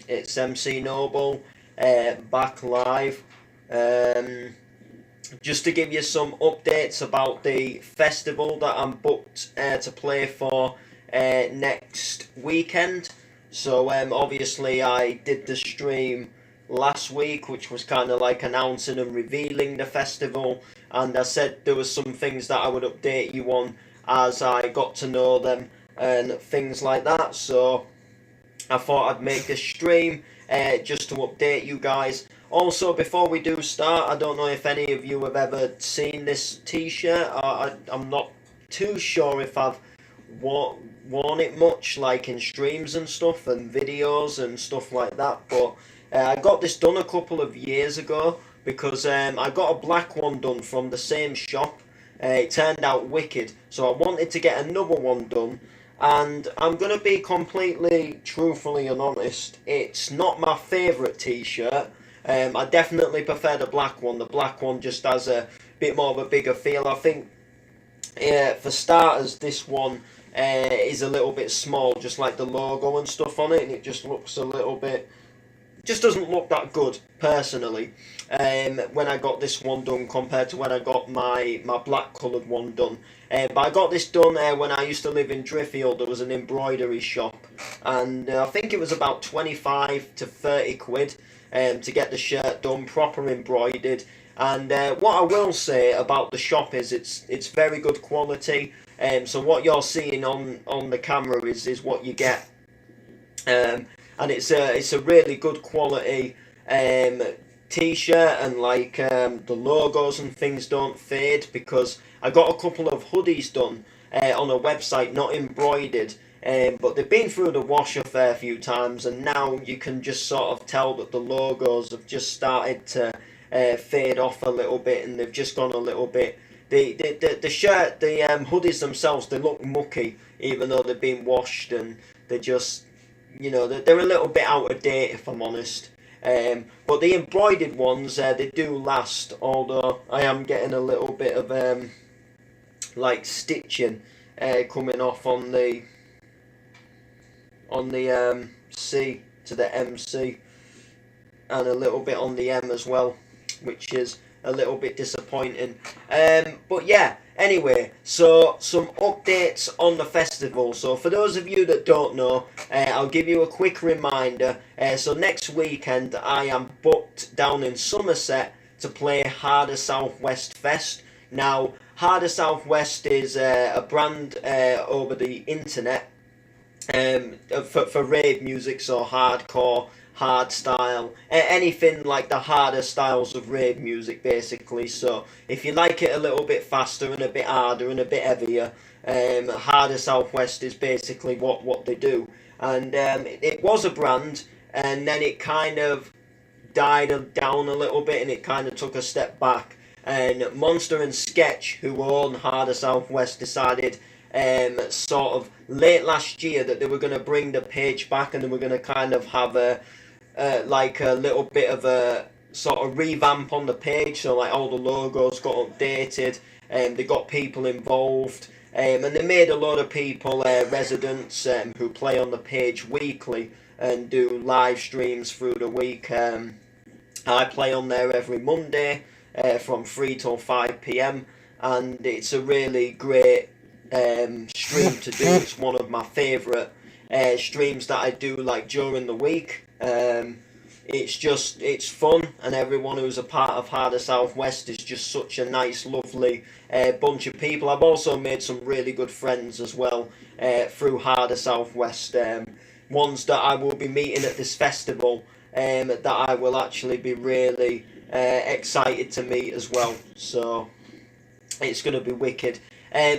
It's MC Noble, back live. Um, just to give you some updates about the festival that I'm booked to play for next weekend. So obviously I did the stream last week, which was kind of like announcing and revealing the festival, and I said there was some things that I would update you on as I got to know them and things like that. So I thought I'd make a stream just to update you guys. Also, before we do start, I don't know if any of you have ever seen this T-shirt. I'm not too sure if I've worn it much, like in streams and stuff, and videos and stuff like that. But I got this done a couple of years ago because I got a black one done from the same shop. It turned out wicked, so I wanted to get another one done. And I'm gonna be completely truthfully and honest. It's not my favourite T-shirt. I definitely prefer the black one. The black one just has a bit more of a bigger feel. I think, for starters, this one is a little bit small, just like the logo and stuff on it, and it just looks a little bit, just doesn't look that good personally. When I got this one done compared to when I got my black coloured one done. But I got this done when I used to live in Driffield. There was an embroidery shop, and I think it was about 25 to 30 quid to get the shirt done, proper embroidered. And what I will say about the shop is it's very good quality. So what you're seeing on the camera is what you get. And it's a really good quality t-shirt, and like the logos and things don't fade, because I got a couple of hoodies done on a website, not embroidered, but they've been through the wash a fair few times, and now you can just sort of tell that the logos have just started to fade off a little bit, and they've just gone a little bit. The shirt, the hoodies themselves, they look mucky, even though they've been washed, and they just, they're a little bit out of date, if I'm honest. But the embroidered ones, they do last, although I am getting a little bit of like stitching coming off on the C to the MC, and a little bit on the M as well, which is a little bit disappointing. But yeah, anyway, so some updates on the festival. So for those of you that don't know, I'll give you a quick reminder. So next weekend I am booked down in Somerset to play Harder Southwest Fest. Now, Harder Southwest is a brand over the internet for rave music, so hardcore, hard style, anything like the harder styles of rave music, basically. So if you like it a little bit faster and a bit harder and a bit heavier, Harder Southwest is basically what they do. And it was a brand, and then it kind of died down a little bit, and it kind of took a step back. And Monster and Sketch, who own Harder Southwest, decided sort of late last year that they were going to bring the page back, and they were going to kind of have like a little bit of a sort of revamp on the page. So like all the logos got updated, and they got people involved, and they made a lot of people residents who play on the page weekly and do live streams through the week. I play on there every Monday from 3 till 5 p.m, and it's a really great stream to do. It's one of my favourite streams that I do, like, during the week. It's fun, and everyone who's a part of Harder Southwest is just such a nice, lovely bunch of people. I've also made some really good friends as well through Harder Southwest, ones that I will be meeting at this festival, that I will actually be really excited to meet as well. So it's going to be wicked.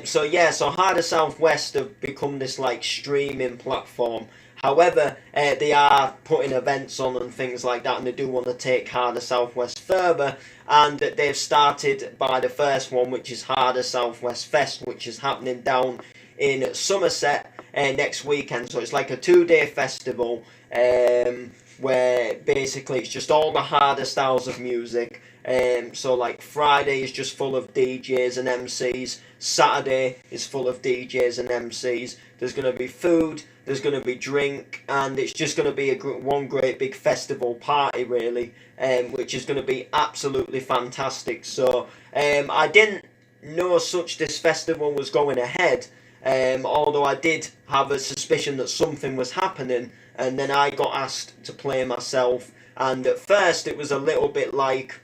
So yeah, so Harder Southwest have become this like streaming platform. However, they are putting events on and things like that, and they do want to take Harder Southwest further. And they've started by the first one, which is Harder Southwest Fest, which is happening down in Somerset next weekend. So it's like a 2-day festival where basically it's just all the harder styles of music. So like Friday is just full of DJs and MCs. Saturday is full of DJs and MCs. there's going to be food, there's going to be drink, and it's just going to be one great big festival party, really, which is going to be absolutely fantastic. So I didn't know such this festival was going ahead, although I did have a suspicion that something was happening, and then I got asked to play myself, and at first it was a little bit like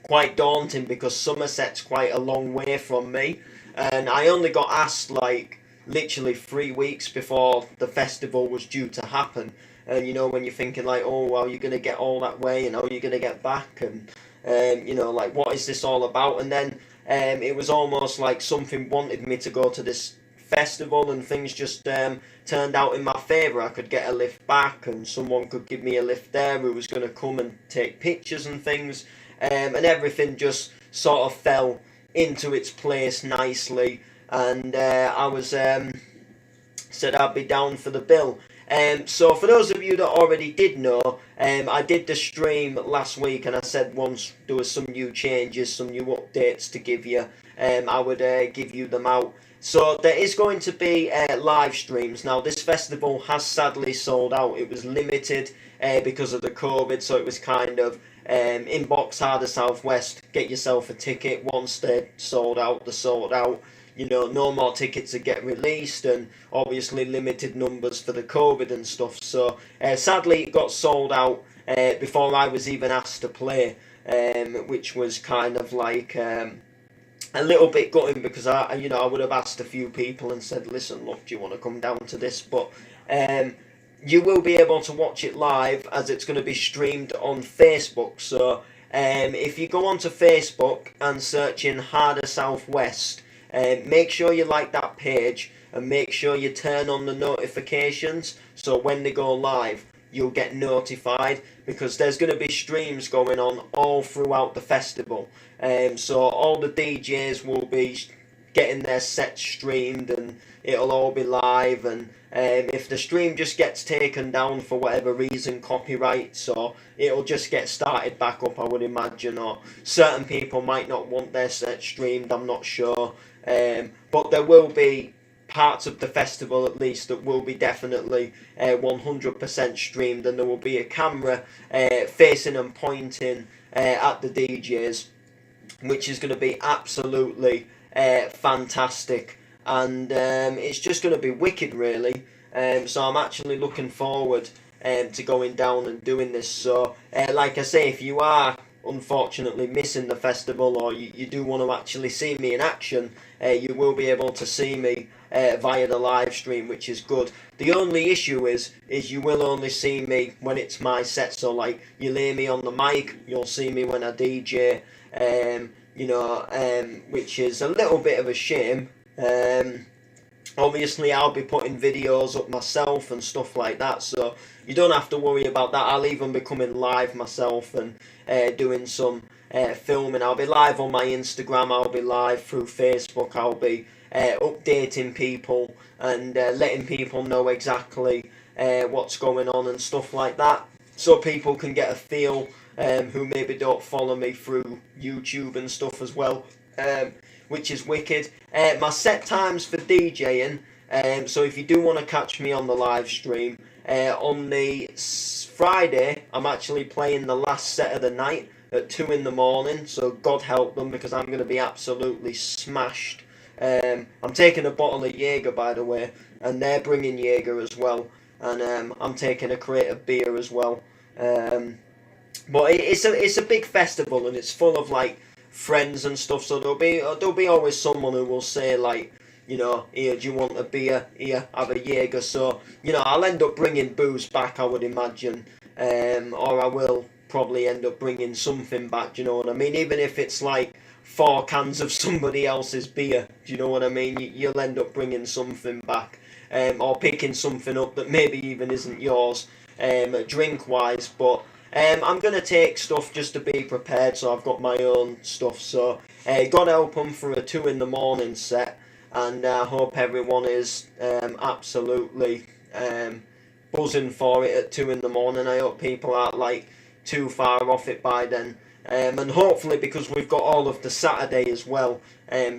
quite daunting because Somerset's quite a long way from me, and I only got asked like literally 3 weeks before the festival was due to happen. And you know, when you're thinking like, oh well, you're gonna get all that way, and how you're gonna get back, and you know, like, what is this all about? And then it was almost like something wanted me to go to this festival, and things just turned out in my favour. I could get a lift back, and someone could give me a lift there who was going to come and take pictures and things, and everything just sort of fell into its place nicely, and I was said I'd be down for the bill. So for those of you that already did know, I did the stream last week, and I said once there was some new changes, some new updates to give you, I would give you them out. So there is going to be live streams. Now, this festival has sadly sold out. It was limited because of the COVID, so it was kind of in Box Harder Southwest, get yourself a ticket. Once they're sold out, they're sold out. You know, no more tickets to get released, and obviously limited numbers for the COVID and stuff. So sadly, it got sold out before I was even asked to play, which was kind of like a little bit gutting, because I would have asked a few people and said, listen, look, do you want to come down to this? But you will be able to watch it live, as it's going to be streamed on Facebook. So if you go onto Facebook and search in Harder Southwest, make sure you like that page, and make sure you turn on the notifications, so when they go live you'll get notified, because there's going to be streams going on all throughout the festival. So all the DJs will be getting their sets streamed, and it'll all be live. And if the stream just gets taken down for whatever reason, copyrights, or it'll just get started back up, I would imagine, or certain people might not want their set streamed, I'm not sure. But there will be parts of the festival, at least, that will be definitely 100% streamed, and there will be a camera facing and pointing at the DJs, which is going to be absolutely fantastic, and it's just going to be wicked, really. So I'm actually looking forward to going down and doing this. So like I say, if you are unfortunately missing the festival, or you do want to actually see me in action, you will be able to see me via the live stream, which is good. The only issue is you will only see me when it's my set. So like, you'll hear me on the mic, you'll see me when I DJ, which is a little bit of a shame. Obviously I'll be putting videos up myself and stuff like that, so you don't have to worry about that. I'll even be coming live myself and doing some filming. I'll be live on my Instagram, I'll be live through Facebook, I'll be updating people and letting people know exactly what's going on and stuff like that, so people can get a feel, who maybe don't follow me through YouTube and stuff as well, which is wicked. My set times for DJing, so if you do want to catch me on the live stream, on the Friday, I'm actually playing the last set of the night at 2 in the morning, so God help them, because I'm going to be absolutely smashed. I'm taking a bottle of Jaeger, by the way, and they're bringing Jaeger as well, and I'm taking a crate of beer as well. But it's a big festival, and it's full of like friends and stuff, so there'll be always someone who will say like, you know, here, do you want a beer? Here, have a Jaeger. So, you know, I'll end up bringing booze back, I would imagine, or I will probably end up bringing something back, do you know what I mean? Even if it's like 4 cans of somebody else's beer, do you know what I mean? You'll end up bringing something back, or picking something up that maybe even isn't yours, drink-wise, but I'm going to take stuff just to be prepared, so I've got my own stuff. So God help them for a 2 in the morning set, and I hope everyone is absolutely buzzing for it at 2 in the morning. I hope people aren't like too far off it by then, and hopefully, because we've got all of the Saturday as well,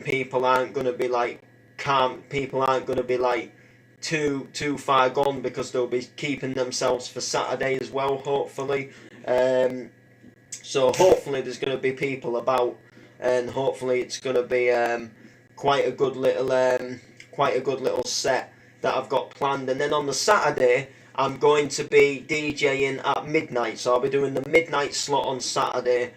people aren't going to be like calm. People aren't going to be like too far gone, because they'll be keeping themselves for Saturday as well, hopefully. So hopefully there's going to be people about, and hopefully it's going to be quite a good little set that I've got planned. And then on the Saturday, I'm going to be DJing at midnight, so I'll be doing the midnight slot on Saturday,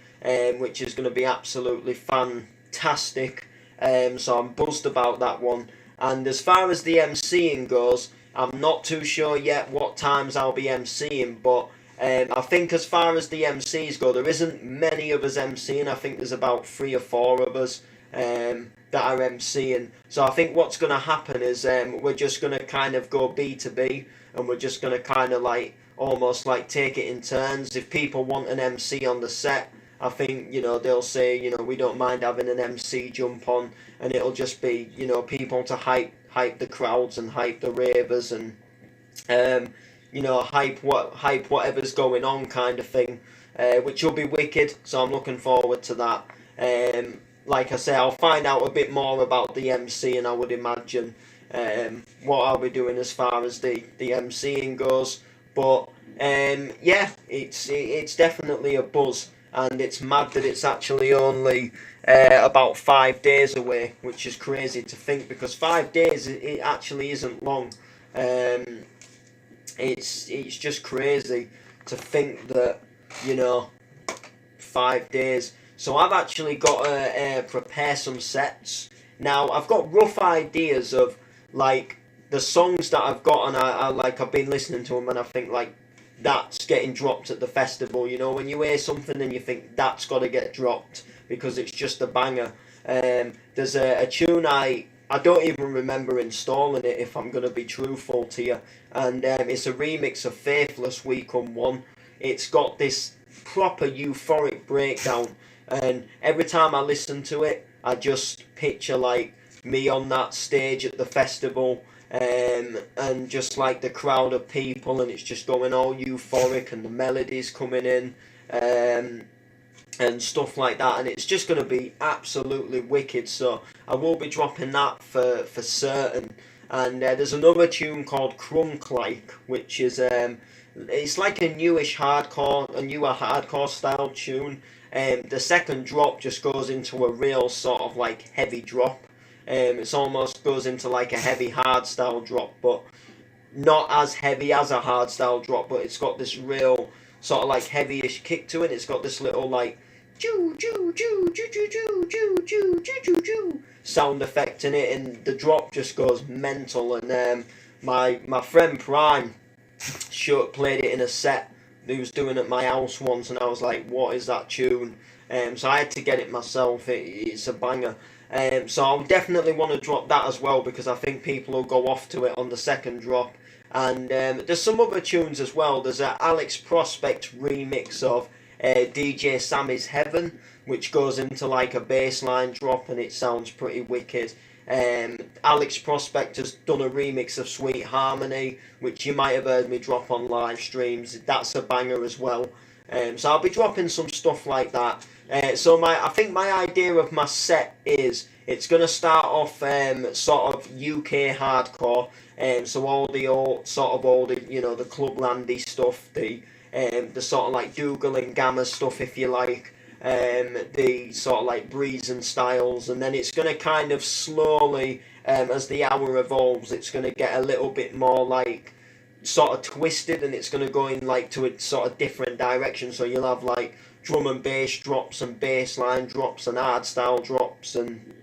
which is going to be absolutely fantastic. So I'm buzzed about that one. And as far as the MCing goes, I'm not too sure yet what times I'll be MCing, but I think as far as the MCs go, there isn't many of us MCing. I think there's about 3 or 4 of us that are MCing. So I think what's going to happen is we're just going to kind of go B2B, and we're just going to kind of like almost like take it in turns. If people want an MC on the set, I think, they'll say, we don't mind having an MC jump on, and it'll just be, people to hype the crowds and hype the ravers, and hype whatever's going on, kind of thing, which will be wicked. So I'm looking forward to that. Like I say, I'll find out a bit more about the MC, and I would imagine what I'll be doing as far as the MCing goes. But yeah, it's definitely a buzz. And it's mad that it's actually only about 5 days away, which is crazy to think, because 5 days, it actually isn't long. It's just crazy to think that, 5 days. So I've actually got to prepare some sets. Now, I've got rough ideas of, like, the songs that I've got, and I've been listening to them, and I think, like, that's getting dropped at the festival. When you hear something and you think that's got to get dropped because it's just a banger. There's a tune I don't even remember installing it, if I'm going to be truthful to you, and it's a remix of Faithless We Come One. It's got this proper euphoric breakdown, and every time I listen to it, I just picture like me on that stage at the festival, and just like the crowd of people, and it's just going all euphoric, and the melodies coming in, and stuff like that, and it's just going to be absolutely wicked. So I will be dropping that for certain. And there's another tune called Crunk Like, which is it's like a newer hardcore style tune. The second drop just goes into a real sort of like heavy drop. It's almost goes into like a heavy hardstyle drop, but not as heavy as a hardstyle drop, but it's got this real sort of like heavyish kick to it. It's got this little like choo choo choo choo choo choo choo choo choo choo choo sound effect in it, and the drop just goes mental. And my friend Prime played it in a set he was doing at my house once, and I was like, what is that tune? So I had to get it myself. It's a banger. So I'll definitely want to drop that as well, because I think people will go off to it on the second drop. And there's some other tunes as well. There's an Alex Prospect remix of DJ Sammy's Heaven, which goes into like a bassline drop, and it sounds pretty wicked. Alex Prospect has done a remix of Sweet Harmony, which you might have heard me drop on live streams. That's a banger as well. So I'll be dropping some stuff like that. So I think my idea of my set is it's going to start off sort of UK hardcore, so all the old the Clublandy stuff, the sort of like Dougal and Gamma stuff, if you like, the sort of like Breeze and Styles, and then it's going to kind of slowly, as the hour evolves, it's going to get a little bit more like sort of twisted, and it's going to go in like to a sort of different direction. So you'll have like drum and bass drops and bass line drops and hardstyle drops, and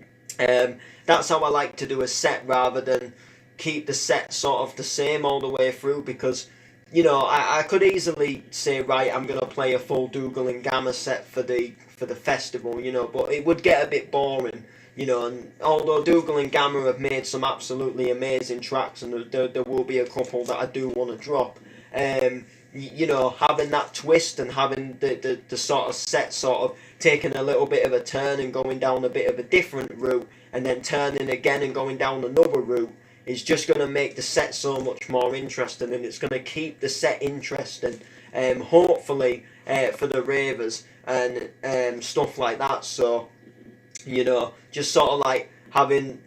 that's how I like to do a set, rather than keep the set sort of the same all the way through, because I could easily say, right, I'm going to play a full Dougal and Gamma set for the festival, but it would get a bit boring, and although Dougal and Gamma have made some absolutely amazing tracks, and there will be a couple that I do want to drop, having that twist and having the sort of set sort of taking a little bit of a turn and going down a bit of a different route, and then turning again and going down another route, is just going to make the set so much more interesting, and it's going to keep the set interesting, hopefully, for the ravers and stuff like that. So, just sort of like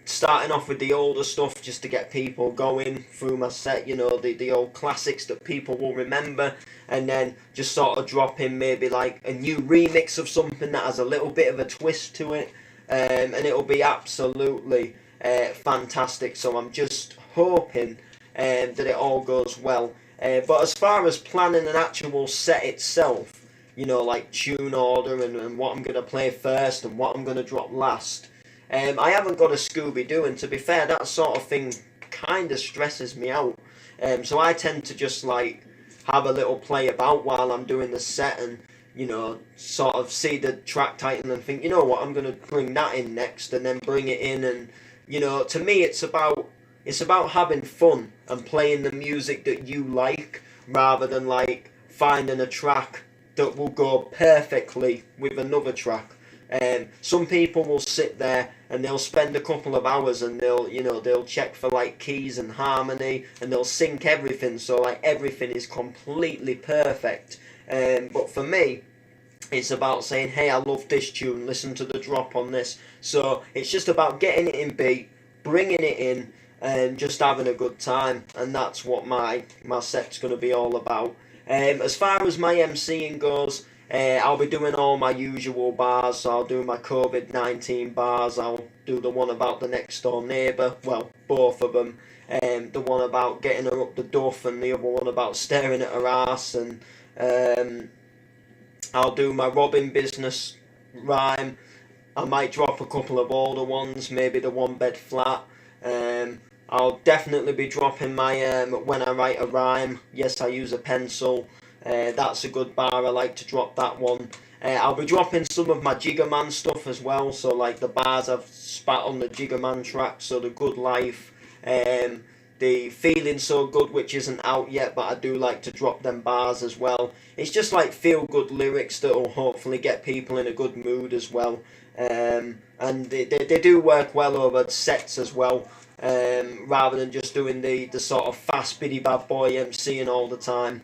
starting off with the older stuff just to get people going through my set, the old classics that people will remember, and then just sort of drop in maybe like a new remix of something that has a little bit of a twist to it, and it'll be absolutely fantastic. So I'm just hoping that it all goes well. But as far as planning an actual set itself, like tune order and what I'm going to play first and what I'm going to drop last, I haven't got a Scooby-Doo, and to be fair, that sort of thing kind of stresses me out. So I tend to just like have a little play about while I'm doing the set, and sort of see the track title and think, what, I'm going to bring that in next, and then bring it in, and to me it's about having fun and playing the music that you like, rather than like finding a track that will go perfectly with another track. Some people will sit there and they'll spend a couple of hours and they'll check for like keys and harmony, and they'll sync everything so like everything is completely perfect. But for me, it's about saying, hey, I love this tune, listen to the drop on this. So it's just about getting it in beat, bringing it in, and just having a good time, and that's what my set's going to be all about. As far as my MCing goes, I'll be doing all my usual bars. So I'll do my COVID-19 bars, I'll do the one about the next door neighbour, well, both of them, the one about getting her up the duff, and the other one about staring at her ass, and I'll do my robbing business rhyme. I might drop a couple of older ones, maybe the one bed flat. I'll definitely be dropping my when I write a rhyme, yes I use a pencil. That's a good bar, I like to drop that one. I'll be dropping some of my Jiggerman stuff as well, so like the bars I've spat on the Jiggerman track, so the Good Life, the Feeling So Good, which isn't out yet, but I do like to drop them bars as well. It's just like feel good lyrics that will hopefully get people in a good mood as well. And they do work well over sets as well, rather than just doing the sort of fast biddy bad boy MCing all the time.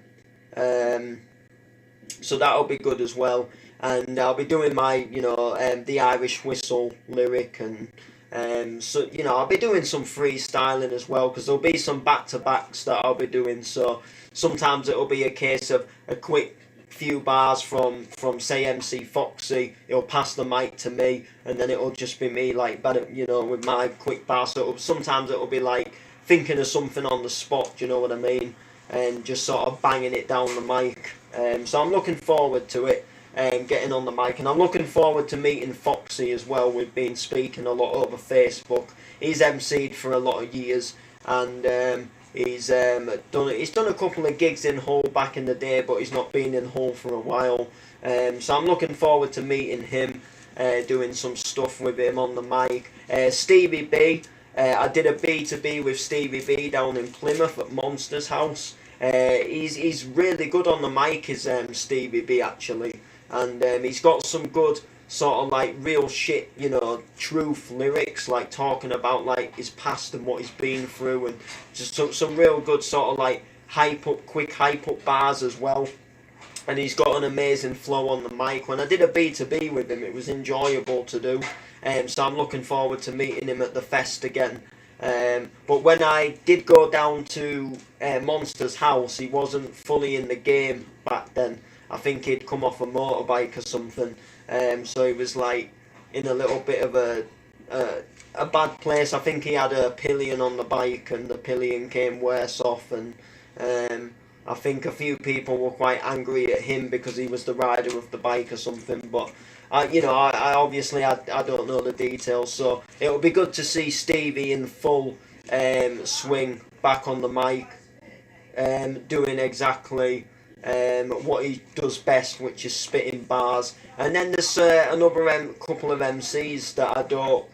So that'll be good as well, and I'll be doing my the Irish whistle lyric, and so I'll be doing some freestyling as well, because there'll be some back-to-backs that I'll be doing. So sometimes it'll be a case of a quick few bars from say MC Foxy, he'll pass the mic to me, and then it'll just be me like with my quick bar. So sometimes it'll be like thinking of something on the spot, do you know what I mean, and just sort of banging it down the mic. So I'm looking forward to it, getting on the mic, and I'm looking forward to meeting Foxy as well. We've been speaking a lot over Facebook. He's MC'd for a lot of years, and he's done a couple of gigs in Hull back in the day, but he's not been in Hull for a while. So I'm looking forward to meeting him, doing some stuff with him on the mic. Stevie B, I did a B2B with Stevie B down in Plymouth at Monsters House. He's really good on the mic, is Stevie B actually, and he's got some good sort of like real shit, truth lyrics, like talking about like his past and what he's been through, and just some real good sort of like quick hype up bars as well. And he's got an amazing flow on the mic. When I did a B2B with him, it was enjoyable to do, so I'm looking forward to meeting him at the fest again. But when I did go down to Monsters House, he wasn't fully in the game back then. I think he'd come off a motorbike or something, so he was like in a little bit of a bad place. I think he had a pillion on the bike, and the pillion came worse off, and I think a few people were quite angry at him because he was the rider of the bike or something. But I obviously I don't know the details, so it'll be good to see Stevie in full swing back on the mic, doing exactly what he does best, which is spitting bars. And then there's another couple of MCs that I don't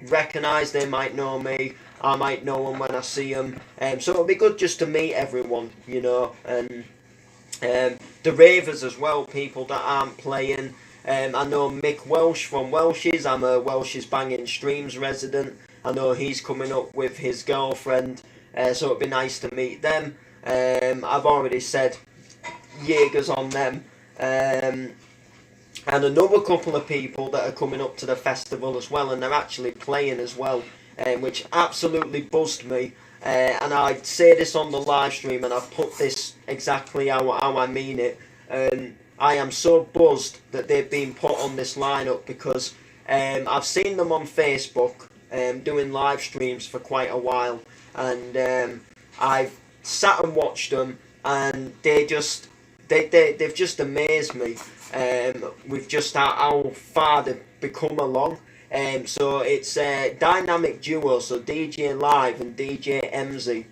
recognise. They might know me, I might know them when I see them. So it'll be good just to meet everyone, and the ravers as well, people that aren't playing. I know Mick Welsh from Welsh's. I'm a Welsh's Banging Streams resident. I know he's coming up with his girlfriend, so it'd be nice to meet them. I've already said Jaeger's on them. and another couple of people that are coming up to the festival as well, and they're actually playing as well, which absolutely buzzed me. And I say this on the live stream, and I put this exactly how I mean it. I am so buzzed that they've been put on this lineup because I've seen them on Facebook doing live streams for quite a while, and I've sat and watched them, and they've just amazed me with just how far they've become along. So it's a dynamic duo, so DJ Live and DJ MZ.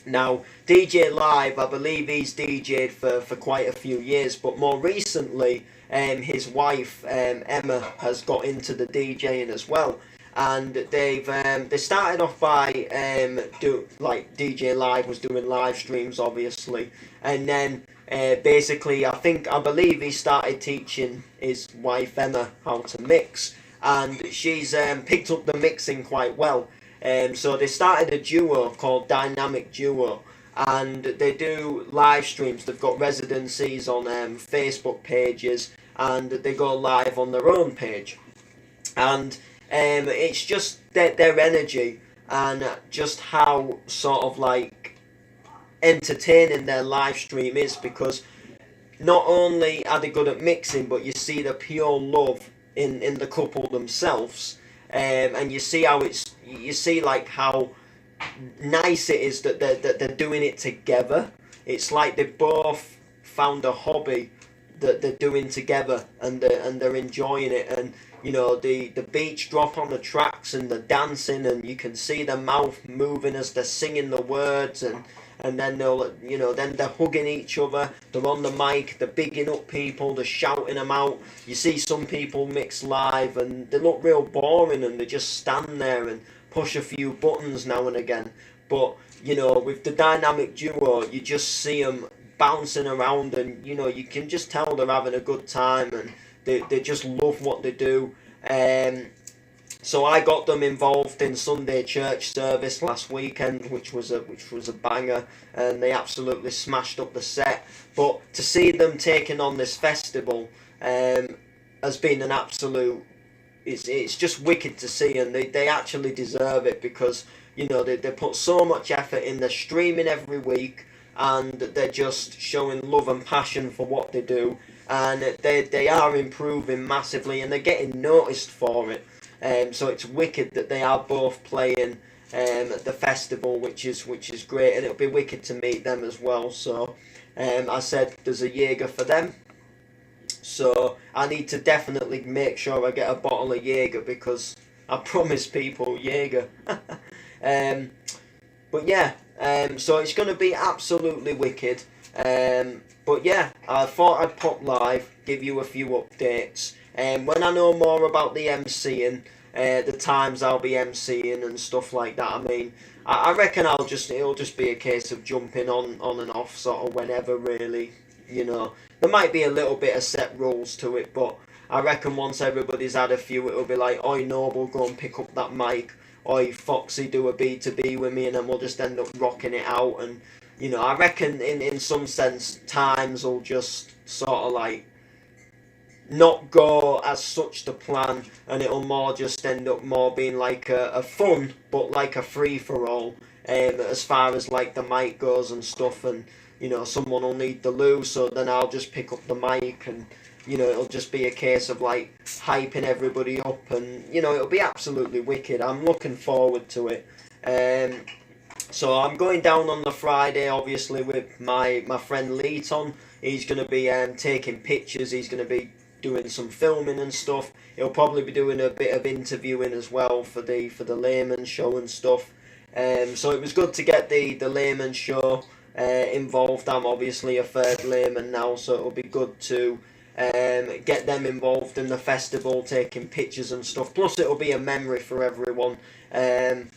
Now, DJ Live, I believe he's DJ'd for quite a few years, but more recently, his wife Emma has got into the DJing as well, and they started off by like DJ Live was doing live streams, obviously, and then basically I believe he started teaching his wife Emma how to mix, and she's picked up the mixing quite well. So they started a duo called Dynamic Duo, and they do live streams. They've got residencies on Facebook pages, and they go live on their own page. And it's just their energy and just how sort of like entertaining their live stream is, because not only are they good at mixing, but you see the pure love in the couple themselves, and you see like how nice it is that they're doing it together. It's like they both found a hobby that they're doing together, and they're enjoying it. And you know, the beats drop on the tracks, and the dancing, and you can see their mouth moving as they're singing the words, and then then they're hugging each other, they're on the mic, they're bigging up people, they're shouting them out. You see some people mix live and they look real boring, and they just stand there and push a few buttons now and again. But you know, with the dynamic duo, you just see them bouncing around, and you know, you can just tell they're having a good time, and they just love what they do. So I got them involved in Sunday church service last weekend, which was a banger, and they absolutely smashed up the set. But to see them taking on this festival has been an absolute. It's just wicked to see, and they actually deserve it, because you know they put so much effort in. They're streaming every week, and they're just showing love and passion for what they do, and they are improving massively, and they're getting noticed for it. So it's wicked that they are both playing at the festival, which is great, and it'll be wicked to meet them as well. So I said there's a Jaeger for them, so I need to definitely make sure I get a bottle of Jaeger, because I promised people Jaeger. But yeah, so it's going to be absolutely wicked. But yeah, I thought I'd pop live, give you a few updates. When I know more about the MCing, the times I'll be MCing and stuff like that, I mean, I reckon it'll just be a case of jumping on and off sort of whenever, really. You know, there might be a little bit of set rules to it, but I reckon once everybody's had a few, it'll be like, oi Noble, go and pick up that mic, oi Foxy, do a B2B with me, and then we'll just end up rocking it out. And you know, I reckon in some sense times will just sort of like not go as such to plan, and it'll more just end up more being like a fun, but like a free for all, as far as like the mic goes and stuff. And you know, someone will need the loo, so then I'll just pick up the mic, and you know, it'll just be a case of like hyping everybody up, and you know, it'll be absolutely wicked. I'm looking forward to it. So I'm going down on the Friday, obviously, with my friend Leeton. He's going to be taking pictures. He's going to be doing some filming and stuff. He'll probably be doing a bit of interviewing as well for the Layman show and stuff. So it was good to get the Layman show involved. I'm obviously a third Layman now, so it'll be good to get them involved in the festival, taking pictures and stuff. Plus, it'll be a memory for everyone. And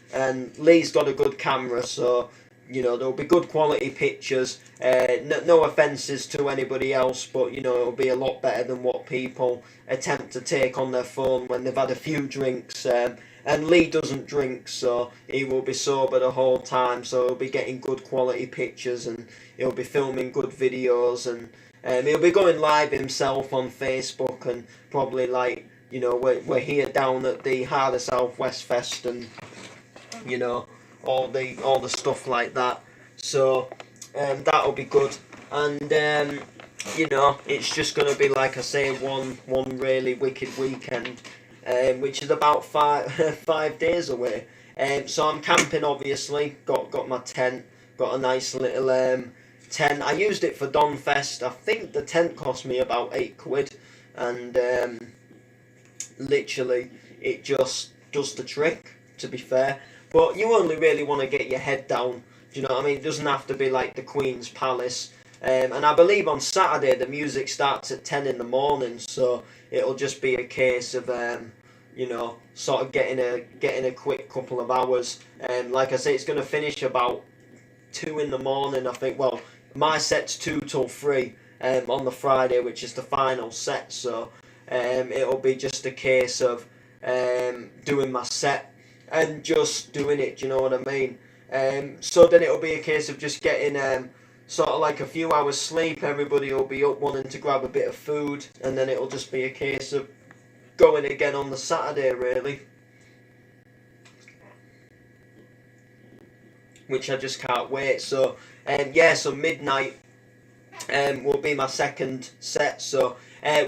Lee's got a good camera, so you know, there'll be good quality pictures. No offences to anybody else, but you know, it'll be a lot better than what people attempt to take on their phone when they've had a few drinks. And Lee doesn't drink, so he will be sober the whole time, so he'll be getting good quality pictures, and he'll be filming good videos, and He'll be going live himself on Facebook, and probably like, you know, we're here down at the Heart of Southwest Fest, and you know, all the stuff like that. So that'll be good, and you know, it's just gonna be, like I say, one really wicked weekend, which is about 5 days away. So I'm camping, obviously. Got my tent. Got a nice little tent. I used it for Donfest. I think the tent cost me about £8, and literally it just does the trick. To be fair, but you only really want to get your head down. Do you know what I mean? It doesn't have to be like the Queen's Palace. And I believe on Saturday the music starts at 10 in the morning, so it'll just be a case of you know, sort of getting a quick couple of hours. Like I say, it's going to finish about 2 in the morning, I think. Well, my set's 2 till 3 on the Friday, which is the final set. So it'll be just a case of doing my set and just doing it. Do you know what I mean? So then it'll be a case of just getting sort of like a few hours sleep. Everybody will be up wanting to grab a bit of food, and then it'll just be a case of going again on the Saturday, really, which I just can't wait. So yeah, so midnight will be my second set. So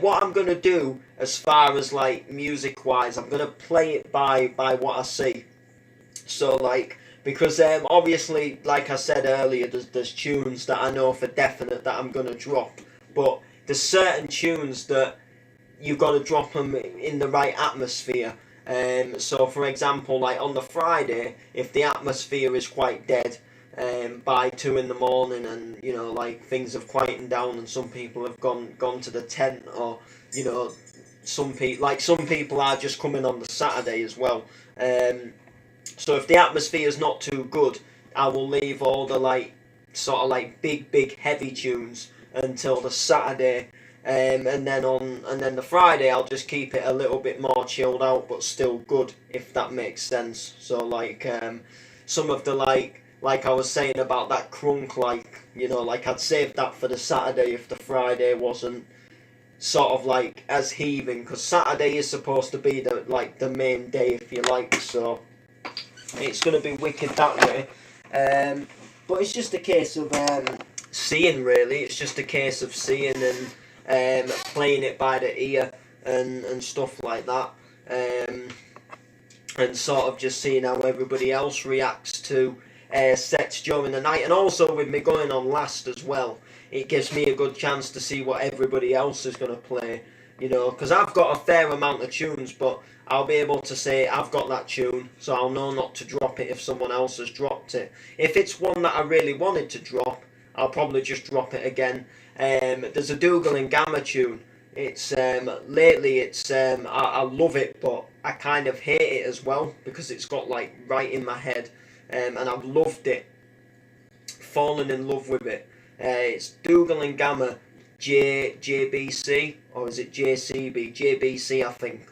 what I'm gonna do as far as like music wise, I'm gonna play it by what I see. So like, because obviously, like I said earlier, there's tunes that I know for definite that I'm gonna drop, but there's certain tunes that you've got to drop them in the right atmosphere. So for example, like on the Friday, if the atmosphere is quite dead by 2 in the morning, and you know, like things have quietened down and some people have gone to the tent, or you know, some people are just coming on the Saturday as well. So if the atmosphere is not too good, I will leave all the like sort of like big heavy tunes until the Saturday. And then the Friday I'll just keep it a little bit more chilled out, but still good, if that makes sense. So like some of the like I was saying about that crunk, like, you know, like I'd save that for the Saturday if the Friday wasn't sort of like as heaving, because Saturday is supposed to be the main day, if you like. So it's gonna be wicked that way. But it's just a case of seeing, really. It's just a case of seeing and playing it by the ear and stuff like that, and sort of just seeing how everybody else reacts to sets during the night. And also with me going on last as well, it gives me a good chance to see what everybody else is going to play, you know, because I've got a fair amount of tunes, but I'll be able to say I've got that tune, so I'll know not to drop it if someone else has dropped it. If it's one that I really wanted to drop, I'll probably just drop it again. There's a Dougal and Gamma tune. It's lately it's I love it, but I kind of hate it as well, because it's got like right in my head, and I've loved it, fallen in love with it. It's Dougal and Gamma, JBC, or is it JCB? JBC, I think.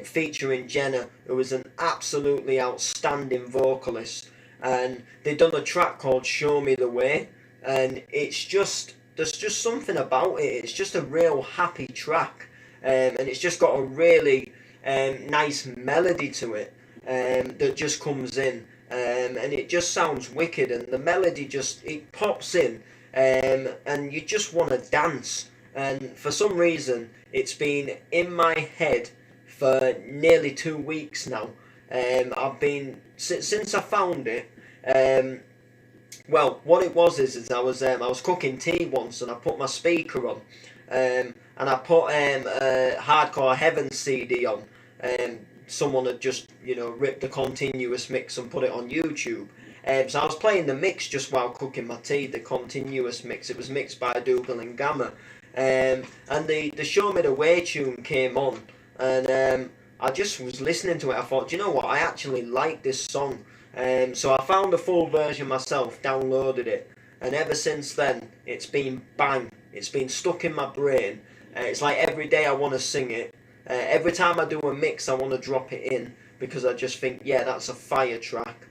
Featuring Jenna, who is an absolutely outstanding vocalist, and they've done a track called "Show Me the Way," and it's just, there's just something about it. It's just a real happy track, and it's just got a really nice melody to it that just comes in, and it just sounds wicked, and the melody just, it pops in, and you just want to dance. And for some reason, it's been in my head for nearly 2 weeks now. I've been since I found it. Well, what it was is I was cooking tea once, and I put my speaker on, and I put a Hardcore Heaven CD on. Someone had just, you know, ripped the continuous mix and put it on YouTube. So I was playing the mix just while cooking my tea, the continuous mix. It was mixed by Dougal and Gamma, and the Show Me the Way tune came on, and I just was listening to it. I thought, do you know what? I actually like this song. So I found a full version myself, downloaded it, and ever since then, it's been bang. It's been stuck in my brain. It's like every day I want to sing it. Every time I do a mix, I want to drop it in, because I just think, yeah, that's a fire track.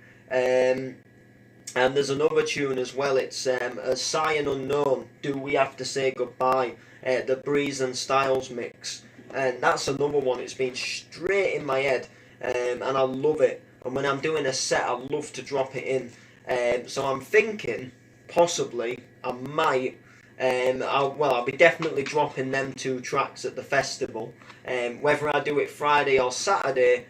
And there's another tune as well. It's A Sign Unknown. Do We Have to Say Goodbye? The Breeze and Styles mix, and that's another one. It's been straight in my head, and I love it. And when I'm doing a set, I love to drop it in. So I'm thinking possibly I might. I'll be definitely dropping them two tracks at the festival. Whether I do it Friday or Saturday,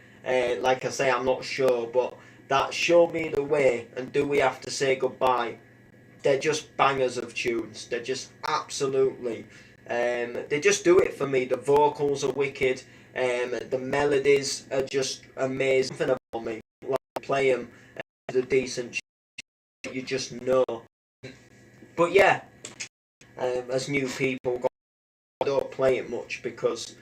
like I say, I'm not sure. But that Show Me the Way and Do We Have to Say Goodbye, they're just bangers of tunes. They're just absolutely. They just do it for me. The vocals are wicked. The melodies are just amazing. Something about me, like play them with a decent. You just know. But yeah, as new people, I don't play it much because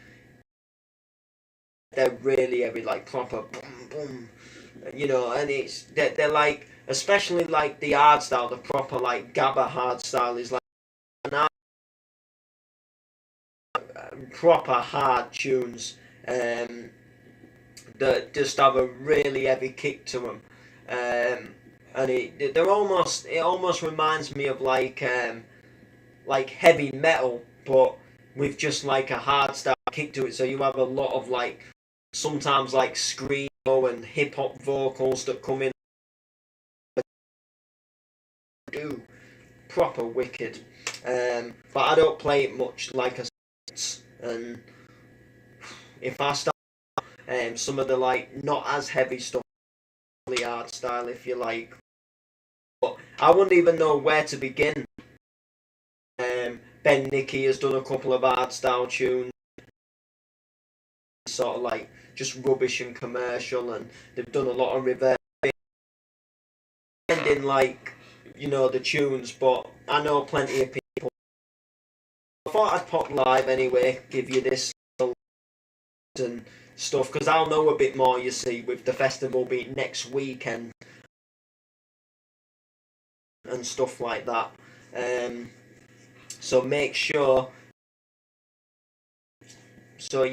they're really heavy, like proper boom boom, and they're like, especially like the hard style, the proper like Gabba hard style is like an proper hard tunes that just have a really heavy kick to them, and it almost reminds me of like heavy metal, but with just like a hard style kick to it. So you have a lot of like sometimes like screamo and hip hop vocals that come in. Do proper wicked, but I don't play it much like I said. And if I start some of the like not as heavy stuff, really hard style if you like, but I wouldn't even know where to begin. Ben Nicky has done a couple of hard style tunes, sort of like just rubbish and commercial, and they've done a lot of reverse in like the tunes. But I know plenty of people. I thought I'd pop live anyway, give you this and stuff, because I'll know a bit more. You see, with the festival being next weekend and stuff like that. So make sure. So yeah.